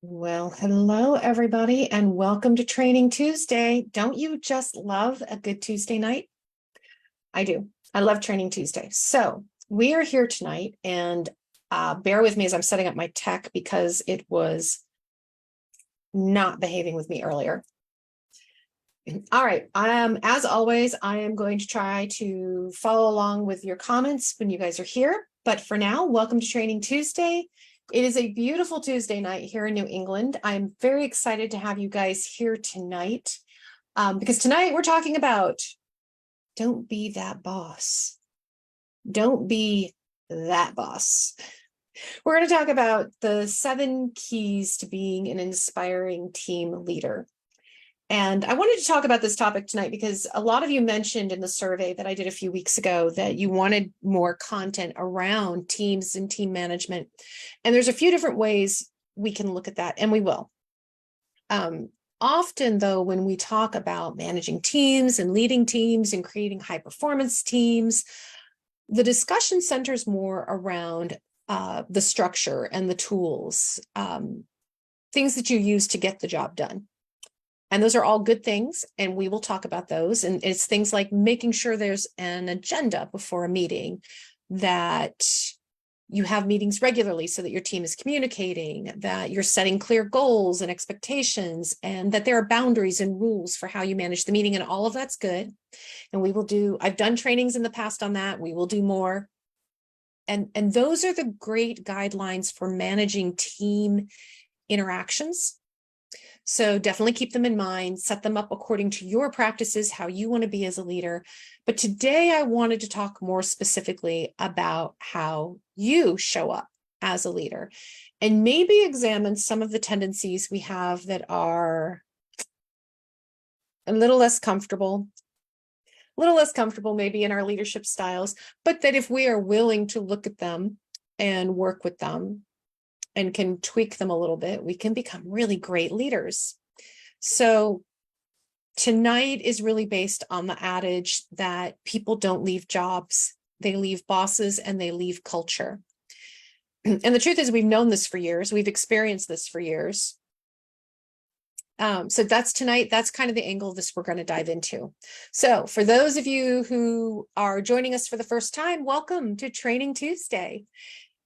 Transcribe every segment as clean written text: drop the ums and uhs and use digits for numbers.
Well, hello, everybody, and welcome to Training Tuesday. Don't you just love a good Tuesday night? I do. I love Training Tuesday. So we are here tonight, and bear with me as I'm setting up my tech because it was not behaving with me earlier. All right. As always, I am going to try to follow along with your comments when you guys are here. But for now, welcome to Training Tuesday. It is a beautiful Tuesday night here in New England. I'm very excited to have you guys here tonight because tonight we're talking about don't be that boss. Don't be that boss. We're going to talk about the 7 keys to being an inspiring team leader. And I wanted to talk about this topic tonight because a lot of you mentioned in the survey that I did a few weeks ago that you wanted more content around teams and team management. And there's a few different ways we can look at that, and we will. Often, though, when we talk about managing teams and leading teams and creating high performance teams, the discussion centers more around the structure and the tools, things that you use to get the job done. And those are all good things, and we will talk about those. And it's things like making sure there's an agenda before a meeting, that you have meetings regularly so that your team is communicating, that you're setting clear goals and expectations, and that there are boundaries and rules for how you manage the meeting. And all of that's good. And we will I've done trainings in the past on that. We will do more. And those are the great guidelines for managing team interactions. So definitely keep them in mind, set them up according to your practices, how you want to be as a leader. But today I wanted to talk more specifically about how you show up as a leader and maybe examine some of the tendencies we have that are a little less comfortable maybe in our leadership styles, but that if we are willing to look at them and work with them and can tweak them a little bit, we can become really great leaders. So tonight is really based on the adage that people don't leave jobs, they leave bosses and they leave culture. And the truth is, we've known this for years. We've experienced this for years. So that's tonight. That's kind of the angle of this we're going to dive into. So for those of you who are joining us for the first time, welcome to Training Tuesday.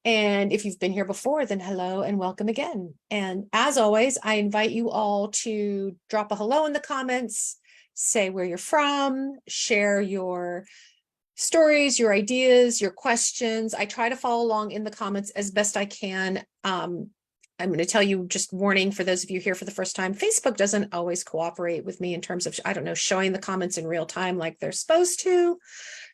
And if you've been here before, then hello and welcome again. And as always, I invite you all to drop a hello in the comments, say where you're from, share your stories, your ideas, your questions. I try to follow along in the comments as best I can. I'm going to tell you, just warning for those of you here for the first time, Facebook doesn't always cooperate with me in terms of, showing the comments in real time like they're supposed to.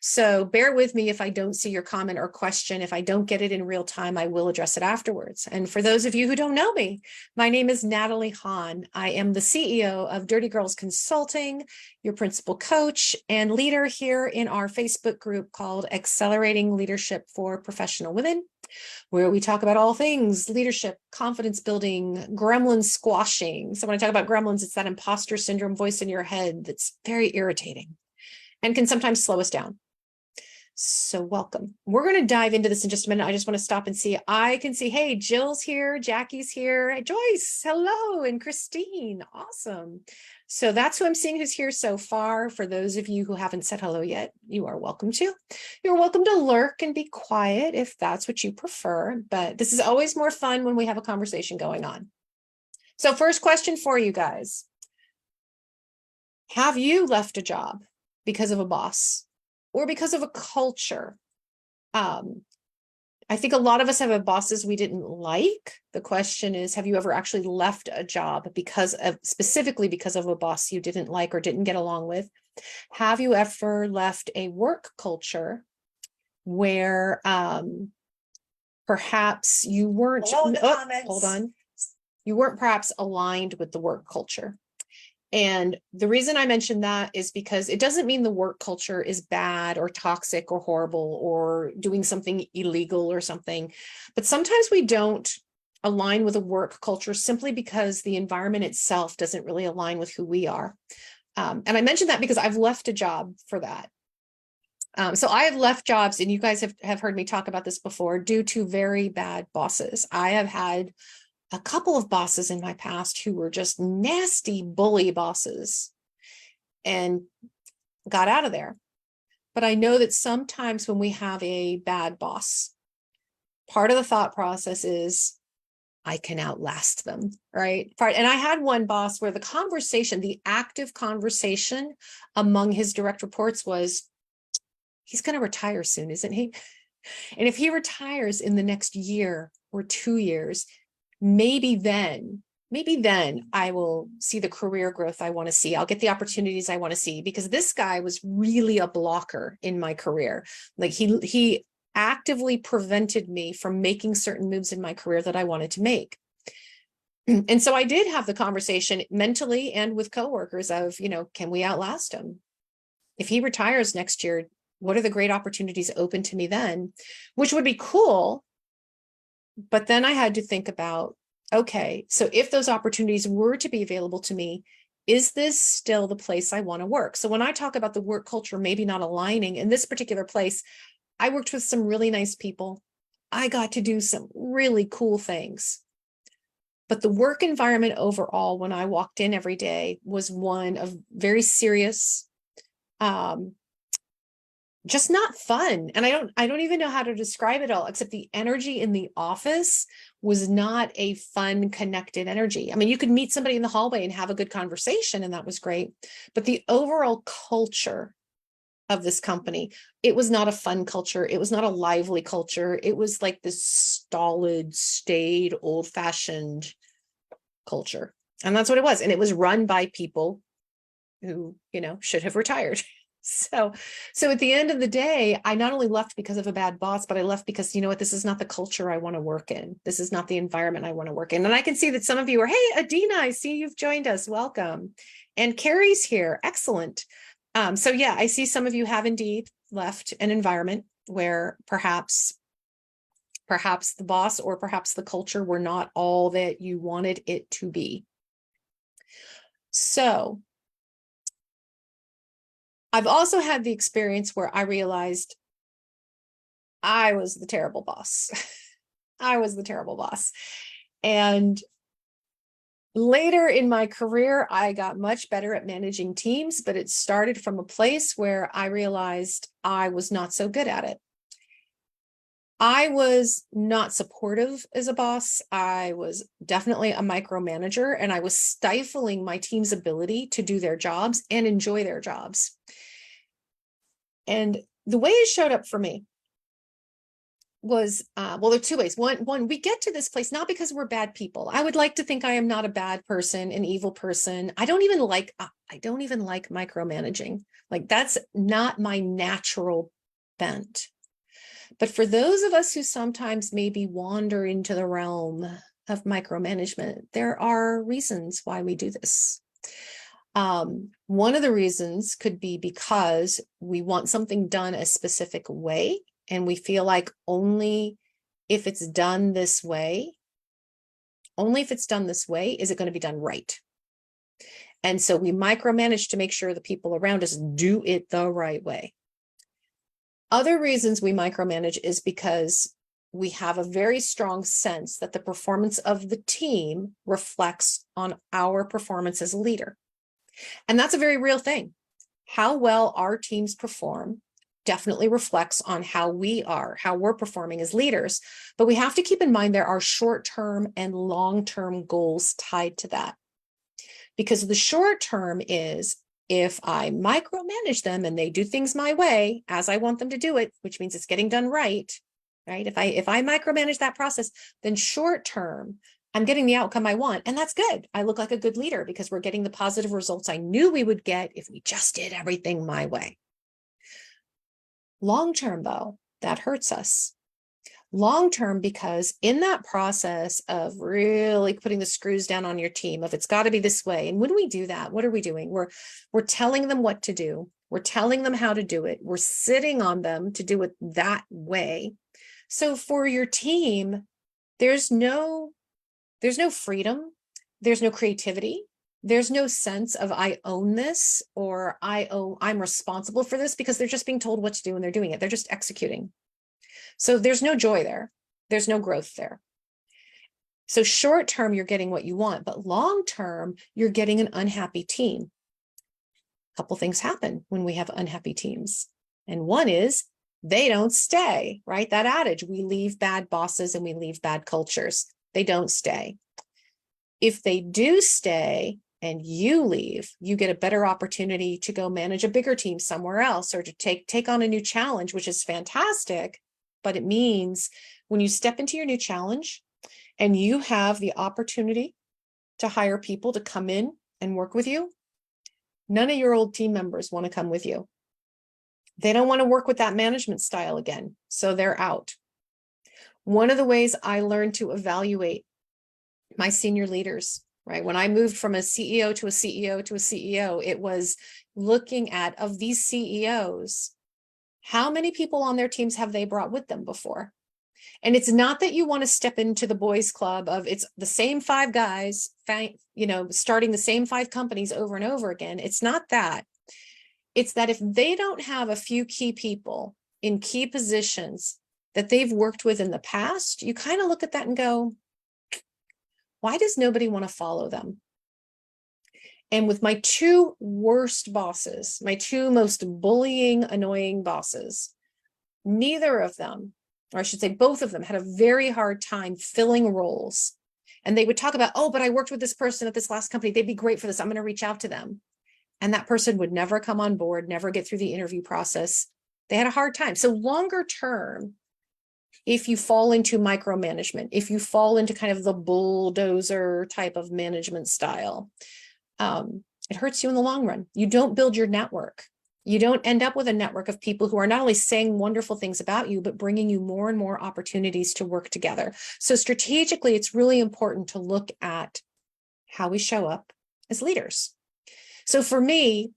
So bear with me if I don't see your comment or question. If I don't get it in real time, I will address it afterwards. And for those of you who don't know me, my name is Natalie Hahn. I am the CEO of Dirty Girls Consulting, your principal coach and leader here in our Facebook group called Accelerating Leadership for Professional Women, where we talk about all things leadership, confidence building, gremlin squashing. So when I talk about gremlins, it's that imposter syndrome voice in your head that's very irritating and can sometimes slow us down. So welcome. We're going to dive into this in just a minute. I just want to stop and see. I can see, hey, Jill's here, Jackie's here, Joyce, hello, and Christine, awesome. So that's who I'm seeing who's here so far. For those of you who haven't said hello yet, you are welcome to. You're welcome to lurk and be quiet if that's what you prefer, but this is always more fun when we have a conversation going on. So first question for you guys. Have you left a job because of a boss or because of a culture? I think a lot of us have bosses we didn't like. The question is, have you ever actually left a job specifically because of a boss you didn't like or didn't get along with? Have you ever left a work culture where perhaps you weren't, hold on, you weren't perhaps aligned with the work culture? And the reason I mention that is because it doesn't mean the work culture is bad or toxic or horrible or doing something illegal or something. But sometimes we don't align with a work culture simply because the environment itself doesn't really align with who we are. And I mentioned that because I've left a job for that. So I have left jobs, and you guys have heard me talk about this before, due to very bad bosses. I have had a couple of bosses in my past who were just nasty bully bosses and got out of there. But I know that sometimes when we have a bad boss, part of the thought process is, I can outlast them, right? And I had one boss where the conversation, the active conversation among his direct reports was, he's going to retire soon, isn't he? And if he retires in the next year or 2 years, maybe then I will see the career growth I want to see. I'll get the opportunities I want to see, because this guy was really a blocker in my career. Like he actively prevented me from making certain moves in my career that I wanted to make. And so I did have the conversation mentally and with coworkers of, can we outlast him? If he retires next year, what are the great opportunities open to me then? Which would be cool. But then I had to think about, okay, so if those opportunities were to be available to me, is this still the place I want to work? So when I talk about the work culture maybe not aligning in this particular place, I worked with some really nice people. I got to do some really cool things. But the work environment overall, when I walked in every day, was one of very serious, just not fun. And I don't even know how to describe it all, except the energy in the office was not a fun, connected energy. I mean, you could meet somebody in the hallway and have a good conversation, and that was great. But the overall culture of this company, it was not a fun culture. It was not a lively culture. It was like this stolid, staid, old-fashioned culture. And that's what it was. And it was run by people who, should have retired. So at the end of the day, I not only left because of a bad boss, but I left because, this is not the culture I want to work in. This is not the environment I want to work in. And I can see that some of you are, hey, Adina, I see you've joined us. Welcome. And Carrie's here. Excellent. So yeah, I see some of you have indeed left an environment where perhaps the boss or perhaps the culture were not all that you wanted it to be. So I've also had the experience where I realized I was the terrible boss. I was the terrible boss. And later in my career, I got much better at managing teams, but it started from a place where I realized I was not so good at it. I was not supportive as a boss. I was definitely a micromanager, and I was stifling my team's ability to do their jobs and enjoy their jobs. And the way it showed up for me was, there are two ways. One, we get to this place not because we're bad people. I would like to think I am not a bad person, an evil person. I don't even like micromanaging. Like, that's not my natural bent. But for those of us who sometimes maybe wander into the realm of micromanagement, there are reasons why we do this. One of the reasons could be because we want something done a specific way, and we feel like only if it's done this way, is it going to be done right. And so we micromanage to make sure the people around us do it the right way. Other reasons we micromanage is because we have a very strong sense that the performance of the team reflects on our performance as a leader. And that's a very real thing. How well our teams perform definitely reflects on how we're performing as leaders. But we have to keep in mind there are short-term and long-term goals tied to that. Because the short term is, if I micromanage them and they do things my way as I want them to do it, which means it's getting done right? If I micromanage that process, then short term, I'm getting the outcome I want. And that's good. I look like a good leader because we're getting the positive results I knew we would get if we just did everything my way. Long term, though, that hurts us. Long term, because in that process of really putting the screws down on your team, of it's got to be this way. And when we do that, what are we doing? We're telling them what to do. We're telling them how to do it. We're sitting on them to do it that way. So for your team, there's no freedom. There's no creativity. There's no sense of I own this, or I'm responsible for this, because they're just being told what to do and they're doing it. They're just executing. So there's no joy there. There's no growth there. So short term, you're getting what you want, but long term, you're getting an unhappy team. A couple things happen when we have unhappy teams. And one is they don't stay, right? That adage, we leave bad bosses and we leave bad cultures. They don't stay. If they do stay and you leave, you get a better opportunity to go manage a bigger team somewhere else or to take on a new challenge, which is fantastic. But it means when you step into your new challenge and you have the opportunity to hire people to come in and work with you, none of your old team members want to come with you. They don't want to work with that management style again, so they're out. One of the ways I learned to evaluate my senior leaders, right? When I moved from a CEO to a CEO to a CEO, it was looking at, of these CEOs, how many people on their teams have they brought with them before? And it's not that you want to step into the boys club of it's the same 5 guys, starting the same 5 companies over and over again. It's not that. It's that if they don't have a few key people in key positions that they've worked with in the past, you kind of look at that and go, why does nobody want to follow them? And with my 2 worst bosses, my 2 most bullying, annoying bosses, neither of them, or I should say both of them, had a very hard time filling roles. And they would talk about, oh, but I worked with this person at this last company. They'd be great for this. I'm going to reach out to them. And that person would never come on board, never get through the interview process. They had a hard time. So longer term, if you fall into micromanagement, if you fall into kind of the bulldozer type of management style, it hurts you in the long run. You don't build your network. You don't end up with a network of people who are not only saying wonderful things about you, but bringing you more and more opportunities to work together. So strategically, it's really important to look at how we show up as leaders. So for me,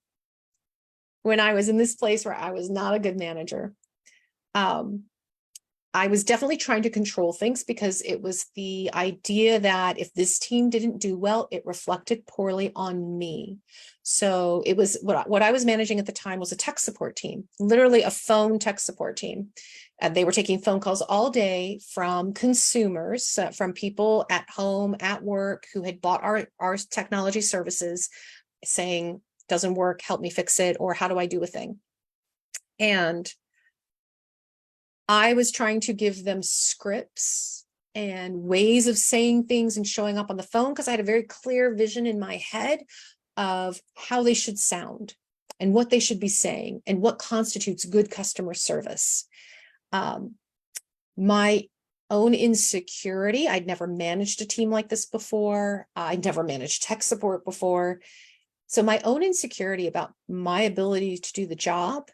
when I was in this place where I was not a good manager, I was definitely trying to control things because it was the idea that if this team didn't do well, it reflected poorly on me. So it was what I was managing at the time was a tech support team, literally a phone tech support team. They were taking phone calls all day from consumers, from people at home, at work, who had bought our technology services, saying, doesn't work, help me fix it, or how do I do a thing? And I was trying to give them scripts and ways of saying things and showing up on the phone because I had a very clear vision in my head of how they should sound and what they should be saying and what constitutes good customer service. My own insecurity, I'd never managed a team like this before. I'd never managed tech support before. So my own insecurity about my ability to do the job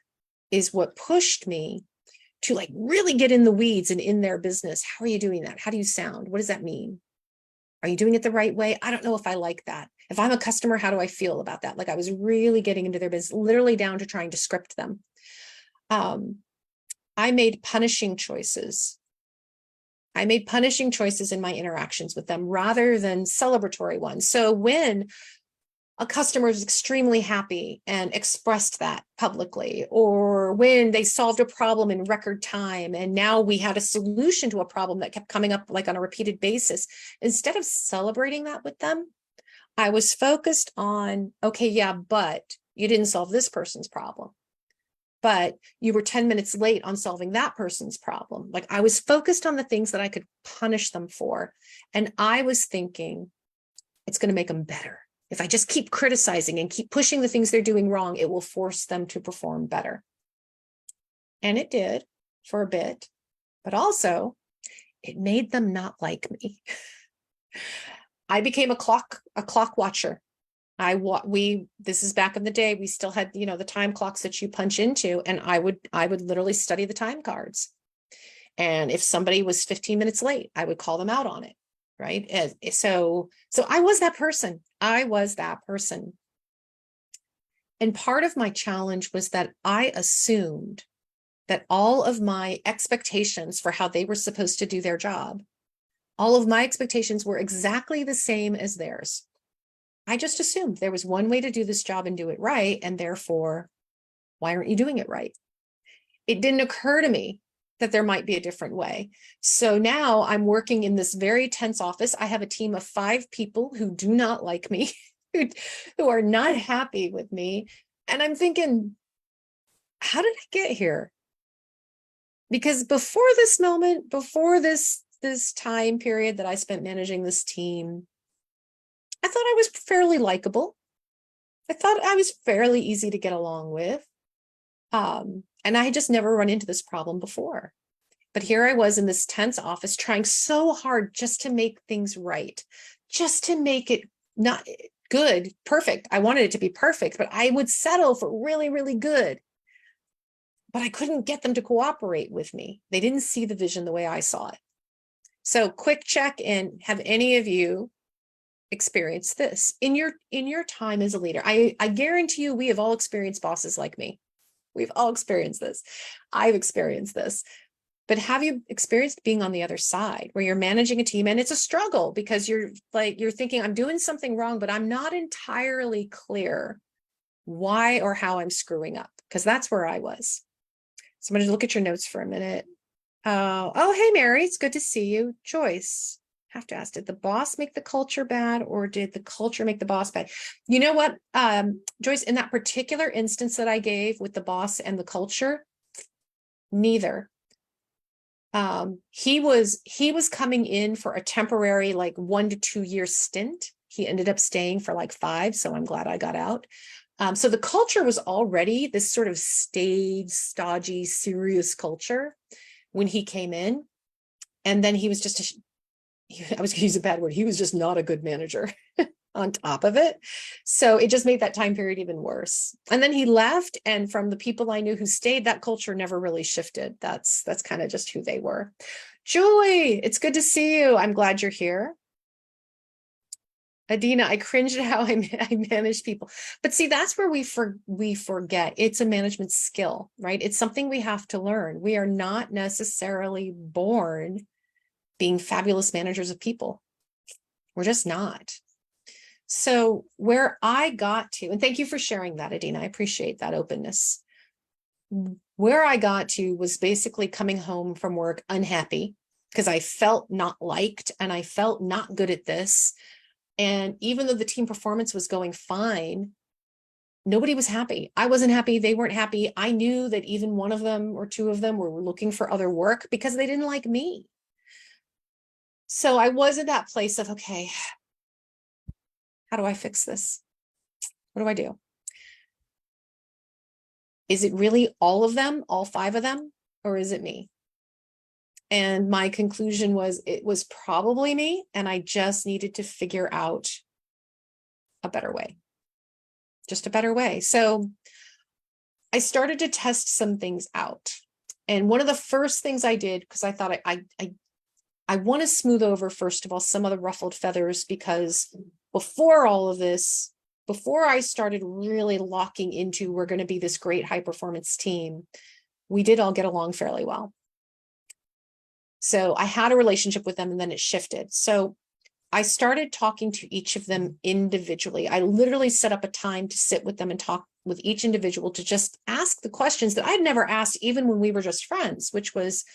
is what pushed me to like really get in the weeds and in their business. How are you doing that? How do you sound? What does that mean? Are you doing it the right way? I don't know if I like that. If I'm a customer, how do I feel about that? Like I was really getting into their business, literally down to trying to script them. I made punishing choices. I made punishing choices in my interactions with them rather than celebratory ones. So when a customer is extremely happy and expressed that publicly, or when they solved a problem in record time and now we had a solution to a problem that kept coming up like on a repeated basis, instead of celebrating that with them, I was focused on, okay, yeah, but you didn't solve this person's problem, but you were 10 minutes late on solving that person's problem. Like I was focused on the things that I could punish them for. And I was thinking, it's going to make them better. If I just keep criticizing and keep pushing the things they're doing wrong, it will force them to perform better. And it did for a bit, but also it made them not like me. I became a clock watcher. This is back in the day, we still had, the time clocks that you punch into, and I would literally study the time cards. And if somebody was 15 minutes late, I would call them out on it. Right. So I was that person. And part of my challenge was that I assumed that all of my expectations for how they were supposed to do their job, all of my expectations were exactly the same as theirs. I just assumed there was one way to do this job and do it right. And therefore, why aren't you doing it right? It didn't occur to me that there might be a different way. So now I'm working in this very tense office. I have a team of 5 people who do not like me, who are not happy with me. And I'm thinking, how did I get here? Because before this moment, before this time period that I spent managing this team, I thought I was fairly likable. I thought I was fairly easy to get along with. And I had just never run into this problem before. But here I was in this tense office trying so hard just to make things right, just to make it not good, perfect. I wanted it to be perfect, but I would settle for really, really good. But I couldn't get them to cooperate with me. They didn't see the vision the way I saw it. So quick check in, have any of you experienced this in your time as a leader? I guarantee you we have all experienced bosses like me. We've all experienced this. I've experienced this. But have you experienced being on the other side where you're managing a team and it's a struggle because you're thinking, I'm doing something wrong, but I'm not entirely clear why or how I'm screwing up, because that's where I was. So I'm going to look at your notes for a minute. Oh, hey, Mary, it's good to see you. Joyce, have to ask, did the boss make the culture bad or did the culture make the boss bad? You know what, Joyce, in that particular instance that I gave with the boss and the culture, neither. He was coming in for a temporary, like 1 to 2 year stint. He ended up staying for like 5. So I'm glad I got out. So the culture was already this sort of staid, stodgy, serious culture when he came in. And then he was just, I was going to use a bad word. He was just not a good manager on top of it. So it just made that time period even worse. And then he left. And from the people I knew who stayed, that culture never really shifted. That's kind of just who they were. Julie, it's good to see you. I'm glad you're here. Adina, I cringe at how I manage people. But see, that's where we forget. It's a management skill, right? It's something we have to learn. We are not necessarily born being fabulous managers of people. We're just not. So where I got to, and thank you for sharing that, Adina, I appreciate that openness. Where I got to was basically coming home from work unhappy because I felt not liked and I felt not good at this. And even though the team performance was going fine, nobody was happy. I wasn't happy. They weren't happy. I knew that even one of them or 2 of them were looking for other work because they didn't like me. So I was at that place of, okay, how do I fix this? What do I do? Is it really all of them, all 5 of them, or is it me? And my conclusion was it was probably me, and I just needed to figure out a better way, just a better way. So I started to test some things out. And one of the first things I did, because I thought I want to smooth over, first of all, some of the ruffled feathers, because before all of this, before I started really locking into we're going to be this great high performance team, we did all get along fairly well. So I had a relationship with them and then it shifted. So I started talking to each of them individually. I literally set up a time to sit with them and talk with each individual to just ask the questions that I'd never asked even when we were just friends, which was,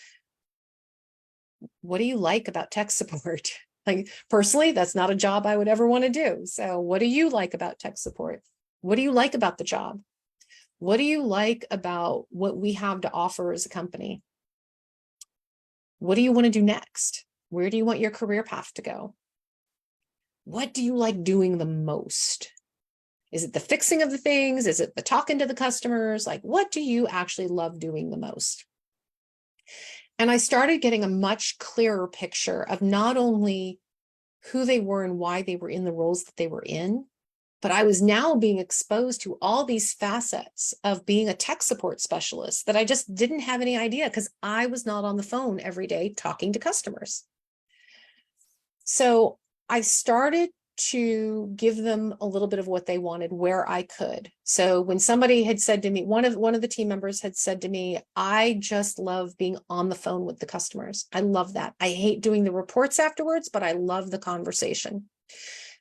what do you like about tech support? Like personally, that's not a job I would ever want to do. So what do you like about tech support? What do you like about the job? What do you like about what we have to offer as a company? What do you want to do next? Where do you want your career path to go? What do you like doing the most? Is it the fixing of the things? Is it the talking to the customers? Like, what do you actually love doing the most? And I started getting a much clearer picture of not only who they were and why they were in the roles that they were in, but I was now being exposed to all these facets of being a tech support specialist that I just didn't have any idea because I was not on the phone every day talking to customers. So I started to give them a little bit of what they wanted where I could. So when somebody had said to me, one of the team members had said to me, I just love being on the phone with the customers. I love that. I hate doing the reports afterwards, but I love the conversation.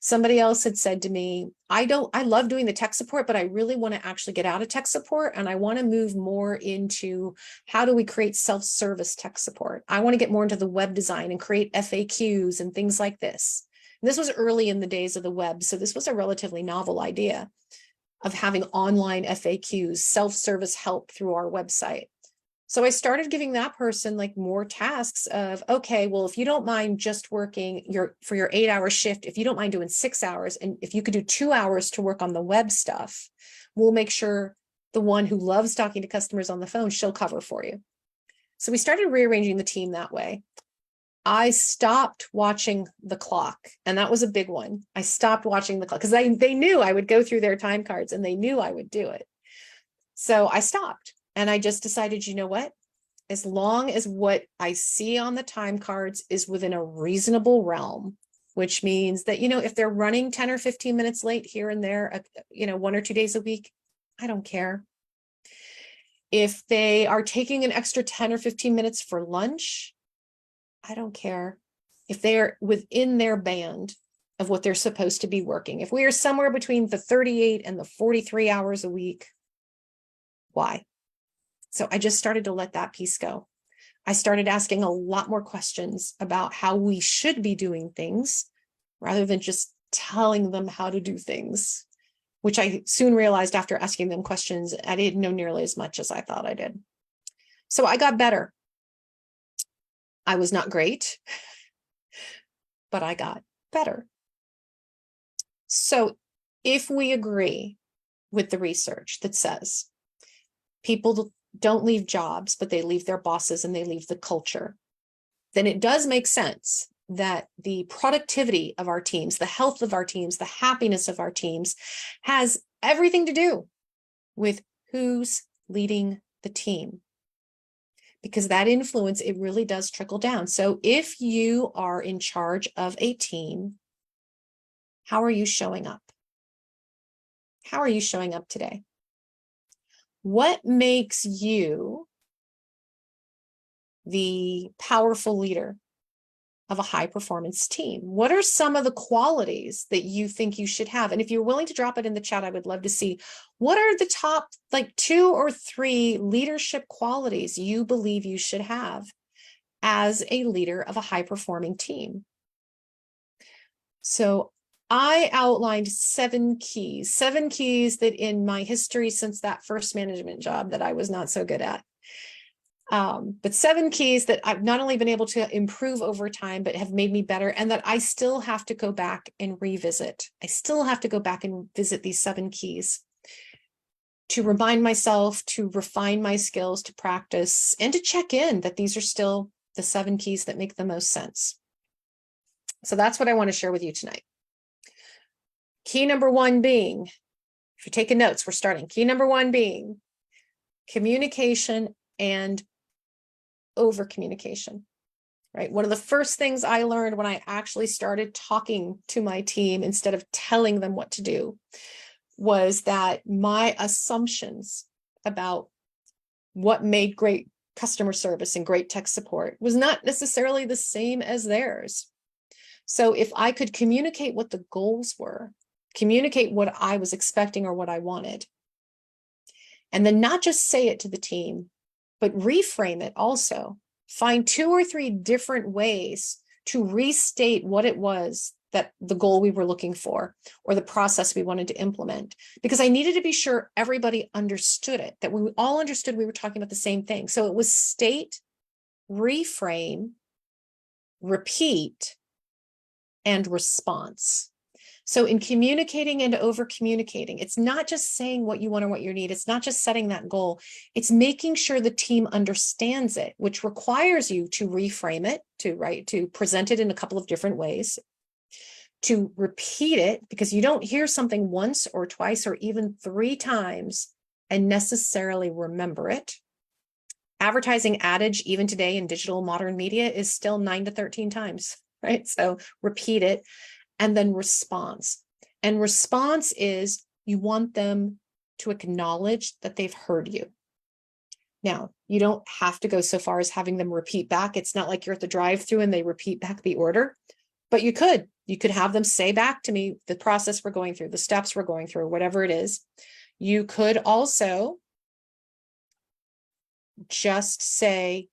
Somebody else had said to me, I love doing the tech support, but I really want to actually get out of tech support. And I want to move more into how do we create self-service tech support? I want to get more into the web design and create FAQs and things like this. And this was early in the days of the web. So this was a relatively novel idea of having online FAQs, self-service help through our website. So I started giving that person like more tasks of, okay, well, if you don't mind just working for your 8-hour shift, if you don't mind doing 6 hours, and if you could do 2 hours to work on the web stuff, we'll make sure the one who loves talking to customers on the phone, she'll cover for you. So we started rearranging the team that way. I stopped watching the clock, and that was a big one. I stopped watching the clock because they knew I would go through their time cards and they knew I would do it. So I stopped and I just decided, you know what? As long as what I see on the time cards is within a reasonable realm, which means that, if they're running 10 or 15 minutes late here and there, 1 or 2 days a week, I don't care. If they are taking an extra 10 or 15 minutes for lunch, I don't care. If they're within their band of what they're supposed to be working. If we are somewhere between the 38 and the 43 hours a week, why? So I just started to let that piece go. I started asking a lot more questions about how we should be doing things rather than just telling them how to do things, which I soon realized after asking them questions, I didn't know nearly as much as I thought I did. So I got better. I was not great, but I got better. So if we agree with the research that says people don't leave jobs, but they leave their bosses and they leave the culture, then it does make sense that the productivity of our teams, the health of our teams, the happiness of our teams has everything to do with who's leading the team. Because that influence, it really does trickle down. So if you are in charge of a team, how are you showing up? How are you showing up today? What makes you the powerful leader of a high performance team? What are some of the qualities that you think you should have? And if you're willing to drop it in the chat, I would love to see what are the top 2 or 3 leadership qualities you believe you should have as a leader of a high performing team. So I outlined 7 keys that in my history since that first management job that I was not so good at. But 7 keys that I've not only been able to improve over time, but have made me better, and that I still have to go back and revisit. I still have to go back and visit these 7 keys to remind myself, to refine my skills, to practice, and to check in that these are still the 7 keys that make the most sense. So that's what I want to share with you tonight. Key number 1 being, if you're taking notes, we're starting. Key number 1 being communication and over communication, right? One of the first things I learned when I actually started talking to my team instead of telling them what to do was that my assumptions about what made great customer service and great tech support was not necessarily the same as theirs. So if I could communicate what the goals were, communicate what I was expecting or what I wanted, and then not just say it to the team, but reframe it also. Find 2 or 3 different ways to restate what it was that the goal we were looking for or the process we wanted to implement, because I needed to be sure everybody understood it, that we all understood we were talking about the same thing. So it was state, reframe, repeat, and response. So in communicating and over communicating, it's not just saying what you want or what you need. It's not just setting that goal. It's making sure the team understands it, which requires you to reframe it, to present it in a couple of different ways, to repeat it, because you don't hear something once or twice or even 3 times and necessarily remember it. Advertising adage, even today in digital modern media, is still 9 to 13 times, right? So repeat it. And then response. And response is you want them to acknowledge that they've heard you. Now, you don't have to go so far as having them repeat back. It's not like you're at the drive-thru and they repeat back the order, But you could have them say back to me the process we're going through, the steps we're going through, whatever it is. You could also just say,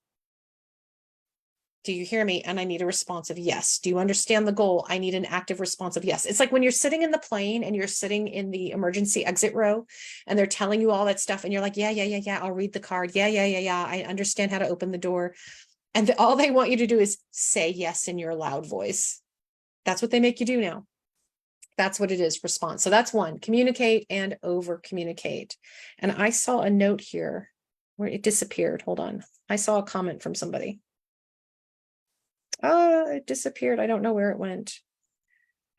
do you hear me? And I need a response of yes. Do you understand the goal? I need an active response of yes. It's like when you're sitting in the plane and you're sitting in the emergency exit row and they're telling you all that stuff. And you're like, yeah. I'll read the card. Yeah. I understand how to open the door. And all they want you to do is say yes in your loud voice. That's what they make you do now. That's what it is, response. So that's one, communicate and over communicate. And I saw a note here where it disappeared. Hold on. I saw a comment from somebody. Oh, it disappeared. I don't know where it went.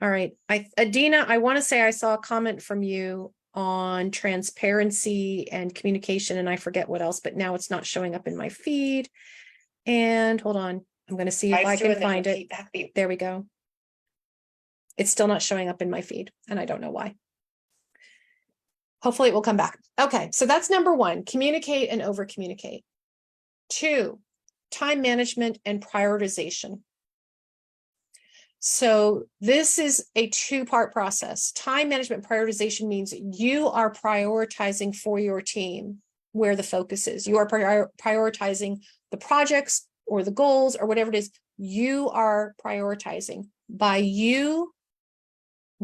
All right. Adina, I want to say I saw a comment from you on transparency and communication, and I forget what else, but now it's not showing up in my feed. And hold on. I'm going to see if I can find it. There we go. It's still not showing up in my feed, and I don't know why. Hopefully it will come back. Okay, so that's number one, communicate and over communicate. 2, time management and prioritization. So this is a 2-part process. Time management prioritization means you are prioritizing for your team where the focus is. You are prioritizing the projects or the goals or whatever it is. You are prioritizing by you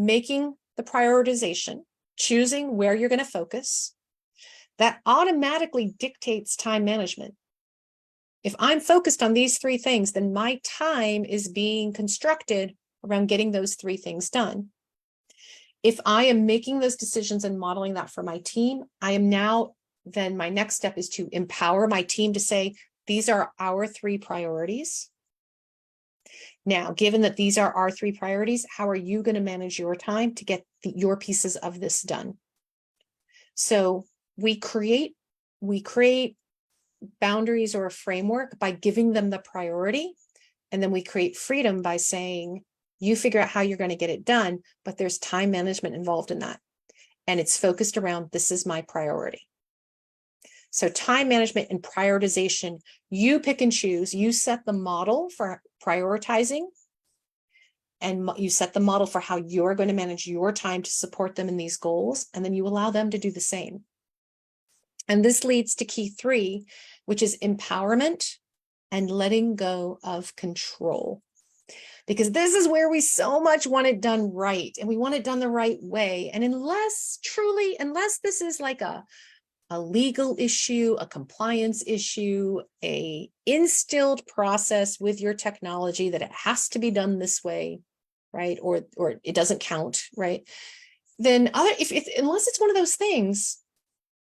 making the prioritization, choosing where you're going to focus. That automatically dictates time management. If I'm focused on these 3 things, then my time is being constructed around getting those 3 things done. If I am making those decisions and modeling that for my team, then my next step is to empower my team to say, these are our 3 priorities. Now, given that these are our 3 priorities, how are you going to manage your time to get your pieces of this done? So we create boundaries or a framework by giving them the priority. And then we create freedom by saying, you figure out how you're going to get it done, but there's time management involved in that. And it's focused around, this is my priority. So time management and prioritization, you pick and choose, you set the model for prioritizing, and you set the model for how you're going to manage your time to support them in these goals, and then you allow them to do the same. And this leads to key 3, which is empowerment and letting go of control. Because this is where we so much want it done right, and we want it done the right way. And unless this is like a legal issue, a compliance issue, a instilled process with your technology that it has to be done this way, right? Or it doesn't count, right? Then unless it's one of those things,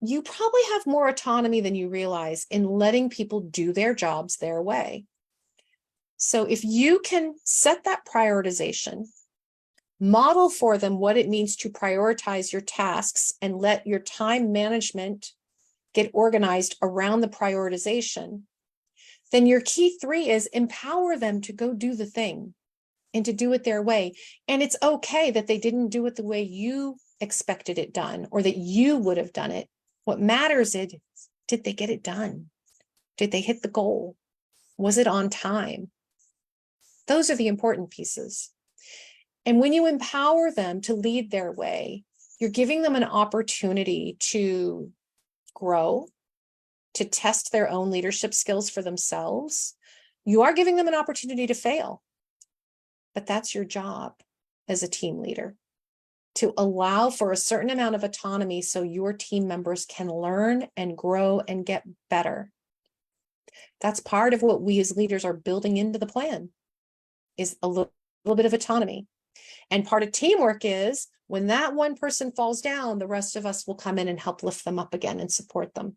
you probably have more autonomy than you realize in letting people do their jobs their way. So if you can set that prioritization, model for them what it means to prioritize your tasks and let your time management get organized around the prioritization, then your key 3 is empower them to go do the thing and to do it their way. And it's okay that they didn't do it the way you expected it done or that you would have done it. What matters is, did they get it done? Did they hit the goal? Was it on time? Those are the important pieces. And when you empower them to lead their way, you're giving them an opportunity to grow, to test their own leadership skills for themselves. You are giving them an opportunity to fail, but that's your job as a team leader, to allow for a certain amount of autonomy so your team members can learn and grow and get better. That's part of what we as leaders are building into the plan, is a little bit of autonomy. And part of teamwork is when that one person falls down, the rest of us will come in and help lift them up again and support them.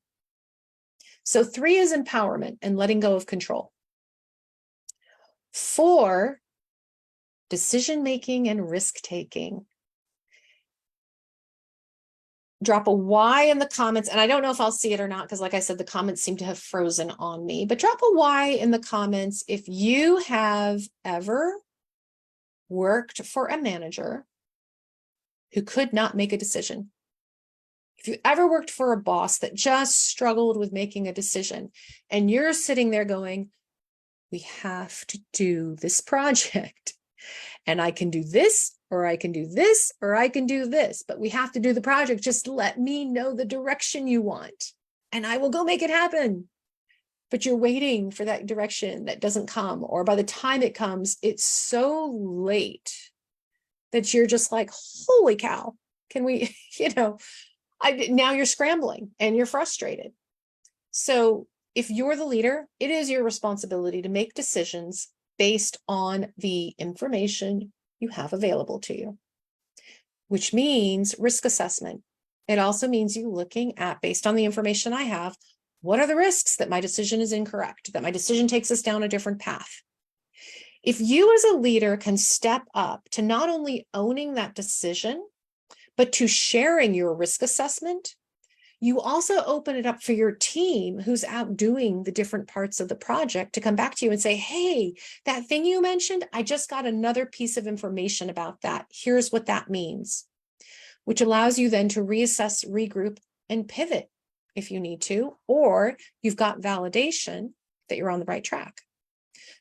So 3 is empowerment and letting go of control. 4, decision-making and risk-taking. Drop a Y in the comments, and I don't know if I'll see it or not, because like I said, the comments seem to have frozen on me, but drop a Y in the comments if you have ever worked for a manager who could not make a decision. If you ever worked for a boss that just struggled with making a decision, and you're sitting there going, we have to do this project. And I can do this, or I can do this, or I can do this, but we have to do the project. Just let me know the direction you want, and I will go make it happen. But you're waiting for that direction that doesn't come, or by the time it comes, it's so late that you're just like, holy cow, can we, now you're scrambling and you're frustrated. So if you're the leader, it is your responsibility to make decisions based on the information you have available to you, which means risk assessment. It also means you looking at, based on the information I have, what are the risks that my decision is incorrect, that my decision takes us down a different path? If you as a leader can step up to not only owning that decision, but to sharing your risk assessment, you also open it up for your team who's out doing the different parts of the project to come back to you and say, hey, that thing you mentioned, I just got another piece of information about that. Here's what that means, which allows you then to reassess, regroup, and pivot if you need to, or you've got validation that you're on the right track.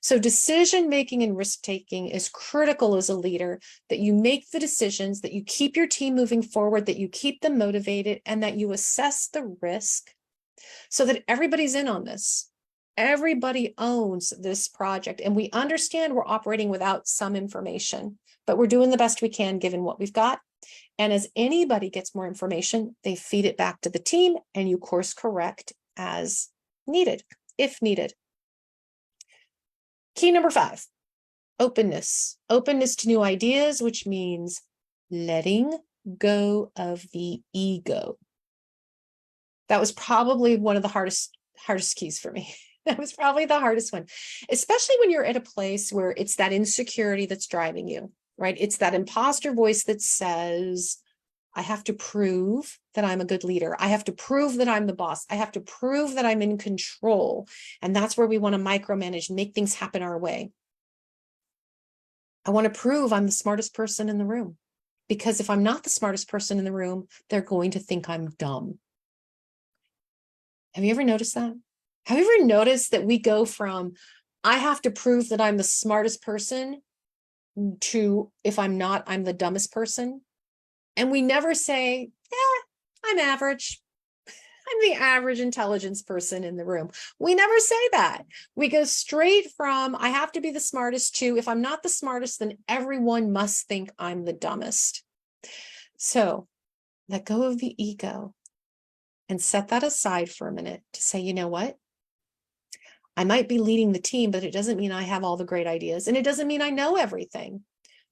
So decision-making and risk-taking is critical as a leader, that you make the decisions, that you keep your team moving forward, that you keep them motivated, and that you assess the risk so that everybody's in on this. Everybody owns this project, and we understand we're operating without some information, but we're doing the best we can given what we've got. And as anybody gets more information, they feed it back to the team, and you course correct as needed, if needed. Key number 5, openness. Openness to new ideas, which means letting go of the ego. That was probably one of the hardest keys for me. That was probably the hardest one, especially when you're at a place where it's that insecurity that's driving you, right? It's that imposter voice that says, I have to prove that I'm a good leader. I have to prove that I'm the boss. I have to prove that I'm in control. And that's where we want to micromanage, make things happen our way. I want to prove I'm the smartest person in the room, because if I'm not the smartest person in the room, they're going to think I'm dumb. Have you ever noticed that? Have you ever noticed that we go from, I have to prove that I'm the smartest person, to, if I'm not, I'm the dumbest person? And we never say, I'm average. I'm the average intelligence person in the room. We never say that. We go straight from, I have to be the smartest, to, if I'm not the smartest, then everyone must think I'm the dumbest. So let go of the ego and set that aside for a minute to say, you know what? I might be leading the team, but it doesn't mean I have all the great ideas. And it doesn't mean I know everything.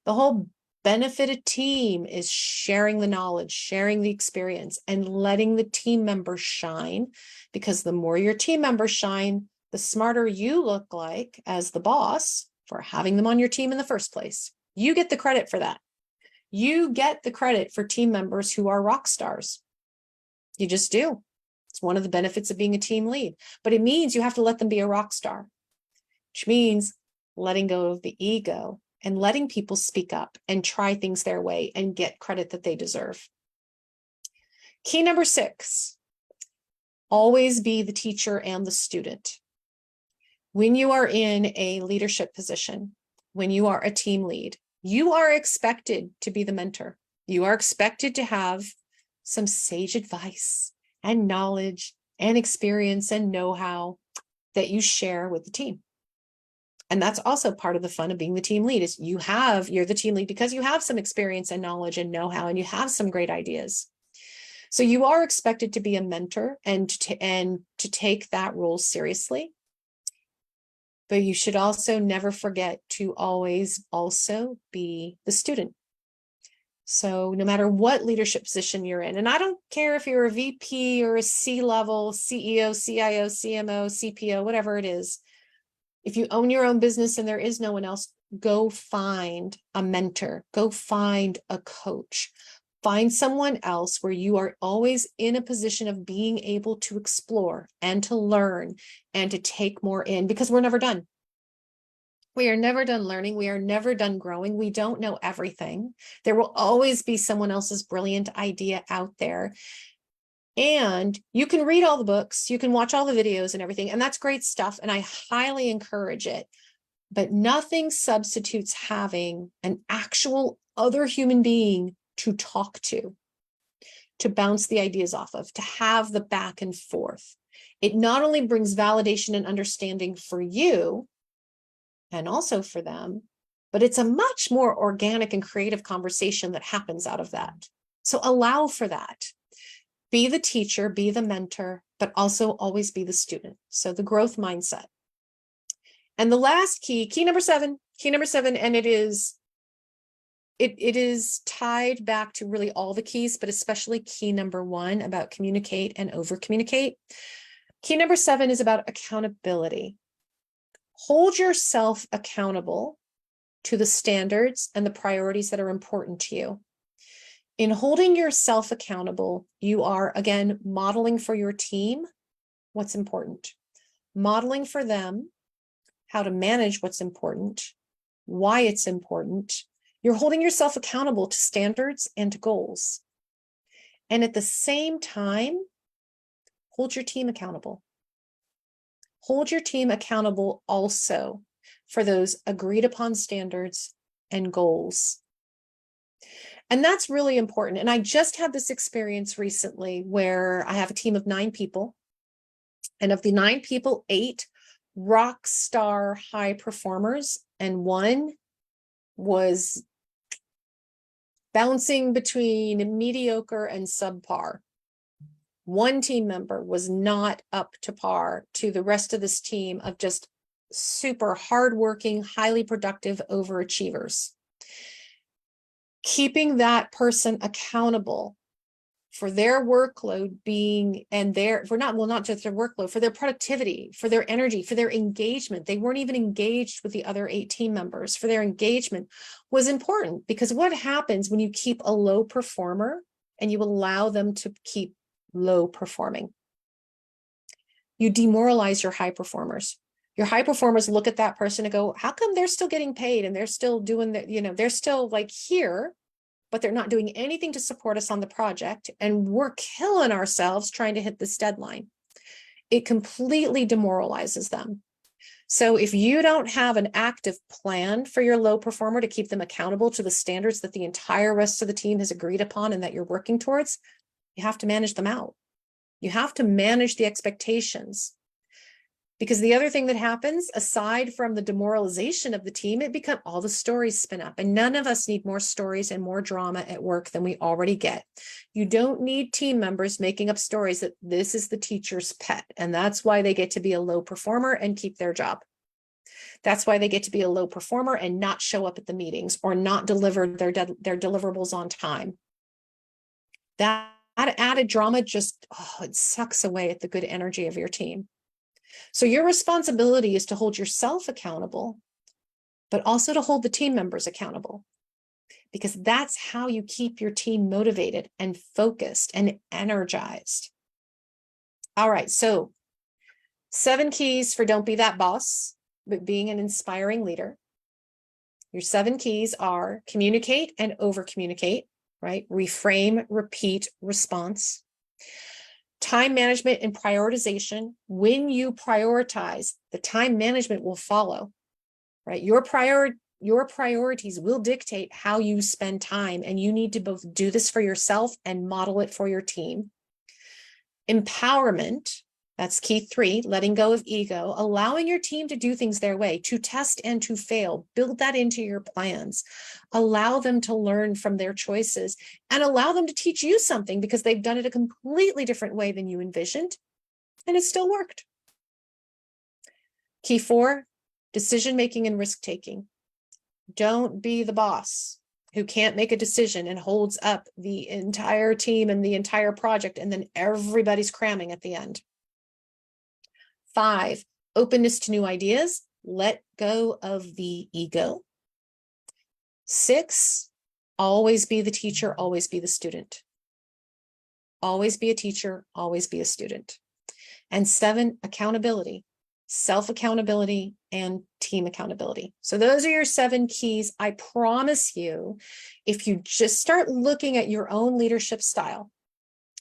The whole benefit of team is sharing the knowledge, sharing the experience, and letting the team members shine. Because the more your team members shine, the smarter you look like as the boss for having them on your team in the first place. You get the credit for that. You get the credit for team members who are rock stars. You just do. It's one of the benefits of being a team lead. But it means you have to let them be a rock star, which means letting go of the ego and letting people speak up and try things their way and get credit that they deserve. Key number 6, always be the teacher and the student. When you are in a leadership position, when you are a team lead, you are expected to be the mentor. You are expected to have some sage advice and knowledge and experience and know-how that you share with the team. And that's also part of the fun of being the team lead, is you're the team lead because you have some experience and knowledge and know-how, and you have some great ideas. So you are expected to be a mentor and to take that role seriously. But you should also never forget to always also be the student. So no matter what leadership position you're in, and I don't care if you're a VP or a C-level, CEO, CIO, CMO, CPO, whatever it is, if you own your own business and there is no one else, go find a mentor, go find a coach, find someone else where you are always in a position of being able to explore and to learn and to take more in, because we're never done. We are never done learning. We are never done growing. We don't know everything. There will always be someone else's brilliant idea out there. And you can read all the books, you can watch all the videos and everything, and that's great stuff. And I highly encourage it. but nothing substitutes having an actual other human being to talk to bounce the ideas off of, to have the back and forth. It not only brings validation and understanding for you and also for them, but it's a much more organic and creative conversation that happens out of that. So allow for that. Be the teacher, be the mentor, but also always be the student. So the growth mindset. And the last key number seven, and it is tied back to really all the keys, but especially key number 1 about communicate and over communicate. Key number 7 is about accountability. Hold yourself accountable to the standards and the priorities that are important to you. In holding yourself accountable, you are, again, modeling for your team what's important, modeling for them how to manage what's important, why it's important. You're holding yourself accountable to standards and to goals. And at the same time, hold your team accountable. Hold your team accountable also for those agreed upon standards and goals. And that's really important. And I just had this experience recently where I have a team of 9 people. And of the 9 people, 8 rock star high performers, and 1 was bouncing between mediocre and subpar. 1 team member was not up to par to the rest of this team of just super hardworking, highly productive overachievers. Keeping that person accountable for their workload being, and not just their workload, for their productivity, for their energy, for their engagement. They weren't even engaged with the other 8 team members. For their engagement was important, because what happens when you keep a low performer and you allow them to keep low performing? You demoralize your high performers. Your high performers look at that person and go, how come they're still getting paid and they're still doing the, they're still like here, but they're not doing anything to support us on the project, and we're killing ourselves trying to hit this deadline. It completely demoralizes them. So if you don't have an active plan for your low performer to keep them accountable to the standards that the entire rest of the team has agreed upon and that you're working towards, you have to manage them out. You have to manage the expectations. Because the other thing that happens, aside from the demoralization of the team, all the stories spin up. And none of us need more stories and more drama at work than we already get. You don't need team members making up stories that this is the teacher's pet, and that's why they get to be a low performer and keep their job. That's why they get to be a low performer and not show up at the meetings or not deliver their deliverables on time. That added drama just, it sucks away at the good energy of your team. So your responsibility is to hold yourself accountable, but also to hold the team members accountable, because that's how you keep your team motivated and focused and energized. All right, so 7 keys for don't be that boss, but being an inspiring leader. Your 7 keys are communicate and over communicate, right? Reframe, repeat, response. Time management and prioritization. When you prioritize, the time management will follow, right? Your priorities will dictate how you spend time, and you need to both do this for yourself and model it for your team. Empowerment, that's key 3, letting go of ego, allowing your team to do things their way, to test and to fail. Build that into your plans. Allow them to learn from their choices, and allow them to teach you something because they've done it a completely different way than you envisioned, and it still worked. Key 4, decision-making and risk-taking. Don't be the boss who can't make a decision and holds up the entire team and the entire project, and then everybody's cramming at the end. 5, openness to new ideas. Let go of the ego. 6, always be the teacher, always be the student. Always be a teacher, always be a student. And 7, accountability, self-accountability, and team accountability. So those are your 7 keys. I promise you, if you just start looking at your own leadership style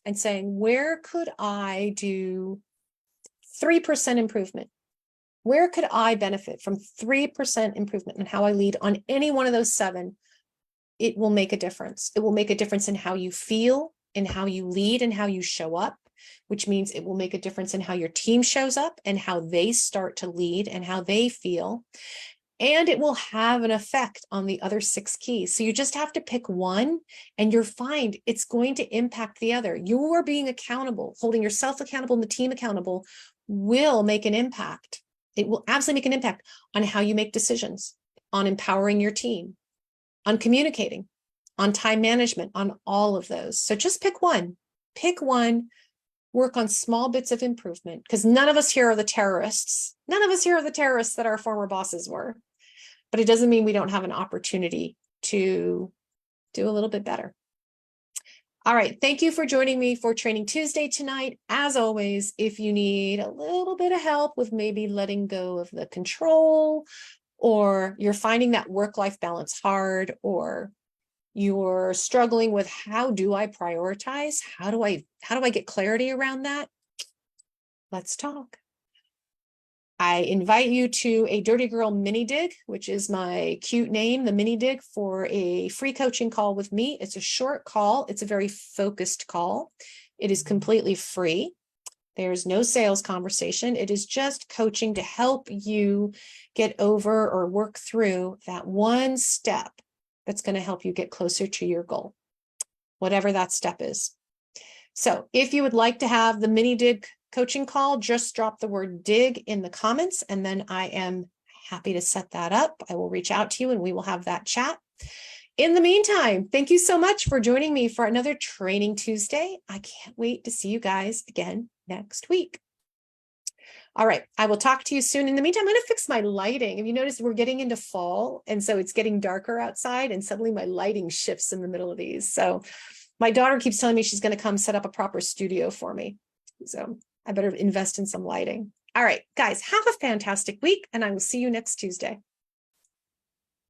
and saying, where could I do 3% improvement? Where could I benefit from 3% improvement in how I lead on any one of those 7? It will make a difference. It will make a difference in how you feel, in how you lead, and how you show up, which means it will make a difference in how your team shows up and how they start to lead and how they feel. And it will have an effect on the other 6 keys. So you just have to pick one, and you'll find it's going to impact the other. You're being accountable, holding yourself accountable and the team accountable will make an impact. It will absolutely make an impact on how you make decisions, on empowering your team, on communicating, on time management, on all of those. So just pick one. Pick one, work on small bits of improvement, because none of us here are the terrorists. None of us here are the terrorists that our former bosses were. But it doesn't mean we don't have an opportunity to do a little bit better. All right. Thank you for joining me for Training Tuesday tonight. As always, if you need a little bit of help with maybe letting go of the control, or you're finding that work-life balance hard, or you're struggling with how do I prioritize? How do I get clarity around that? Let's talk. I invite you to a Dirty Girl mini dig, which is my cute name, the mini dig, for a free coaching call with me. It's a short call. It's a very focused call. It is completely free. There's no sales conversation. It is just coaching to help you get over or work through that one step that's going to help you get closer to your goal, whatever that step is. So if you would like to have the mini dig coaching call, just drop the word dig in the comments, and then I am happy to set that up. I will reach out to you and we will have that chat. In the meantime, thank you so much for joining me for another Training Tuesday. I can't wait to see you guys again next week. All right, I will talk to you soon. In the meantime, I'm going to fix my lighting. Have you noticed we're getting into fall, and so it's getting darker outside, and suddenly my lighting shifts in the middle of these. So my daughter keeps telling me she's going to come set up a proper studio for me. So I better invest in some lighting. All right, guys, have a fantastic week, and I will see you next Tuesday.